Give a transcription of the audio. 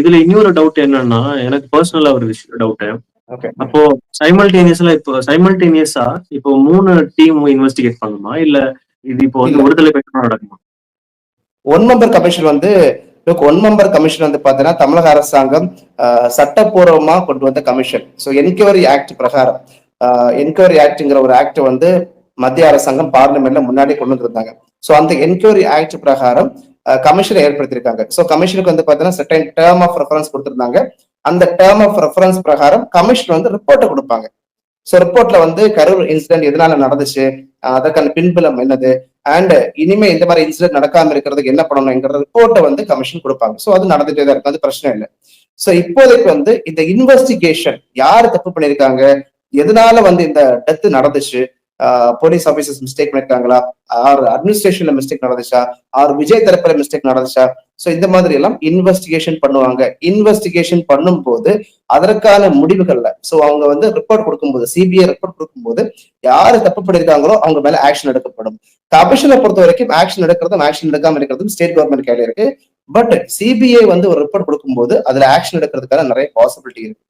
இதுல இன்னொரு டவுட் என்னன்னா, எனக்கு பர்சனலா ஒரு டவுட். ஓகே. அப்போ சைமல்டேனியஸா இப்போ 3 டீம் இன்வெஸ்டிகேட் பண்ணுமா? இல்ல இது இப்போ வந்து இல்ல. ஒருதலை பட்சமா நடக்குமா? ஒன் மெம்பர் கமிஷன் வந்து ஒன் மெம்பர் கமிஷன் வந்து பாத்தீங்கன்னா தமிழக அரசாங்கம் சட்டப்பூர்வமா கொண்டு வந்த கமிஷன். ஸோ என்கொயரி ஆக்ட் பிரகாரம் என்கொயரி ஆக்ட்ங்கிற ஒரு ஆக்ட் வந்து மத்திய அரசாங்கம் பார்லிமெண்ட்ல முன்னாடி கொண்டு வந்திருந்தாங்க. ஸோ அந்த என்கொயரி ஆக்ட் பிரகாரம் கமிஷனை ஏற்படுத்தியிருக்காங்க. ஸோ கமிஷனுக்கு வந்து பாத்தீங்கன்னா சர்டைன் டேர்ம் ஆஃப் ரெஃபரன்ஸ் கொடுத்திருந்தாங்க. அந்த டேர்ம் ஆஃப் ரெஃபரன்ஸ் பிரகாரம் கமிஷன் வந்து ரிப்போர்ட்டை கொடுப்பாங்க. ஸோ ரிப்போர்ட்ல வந்து கரூர் இன்சிடென்ட் எதனால நடந்துச்சு, அதற்கான பின்புலம் என்னது, அண்ட் இனிமே இந்த மாதிரி இன்சிடென்ட் நடக்காம இருக்கிறதுக்கு என்ன பண்ணணும்ங்கிற ரிப்போர்ட்டை வந்து கமிஷன் கொடுப்பாங்க. ஸோ அது நடந்துட்டே தான் இருக்கு, அது பிரச்சனை இல்லை. ஸோ இப்போதைக்கு வந்து இந்த இன்வெஸ்டிகேஷன் யாரு தப்பு பண்ணியிருக்காங்க, எதனால வந்து இந்த டெத் நடந்துச்சு, போலீஸ் ஆபீசர்ஸ் மிஸ்டேக் பண்ணிருக்காங்களா, ஆர் அட்மினிஸ்ட்ரேஷன்ல மிஸ்டேக் நடந்துச்சா, ஆர் விஜய் தரப்புல மிஸ்டேக் நடந்துச்சா, ஸோ இந்த மாதிரி எல்லாம் இன்வெஸ்டிகேஷன் பண்ணுவாங்க. இன்வெஸ்டிகேஷன் பண்ணும் போது அதற்கான முடிவுகள்ல ஸோ அவங்க வந்து ரிப்போர்ட் கொடுக்கும்போது, சிபிஐ ரிப்போர்ட் கொடுக்கும்போது யாரு தப்பு பண்ணிருக்காங்களோ அவங்க மேல ஆக்ஷன் எடுக்கப்படும். கமிஷனை பொறுத்த வரைக்கும் ஆக்ஷன் எடுக்கிறதும் ஆக்ஷன் எடுக்காம இருக்கிறதும் ஸ்டேட் கவர்மெண்ட் கையில இருக்கு. பட் சிபிஐ வந்து ஒரு ரிப்போர்ட் கொடுக்கும்போது அதுல ஆக்ஷன் எடுக்கிறதுக்கான நிறைய பாசிபிலிட்டி இருக்கு.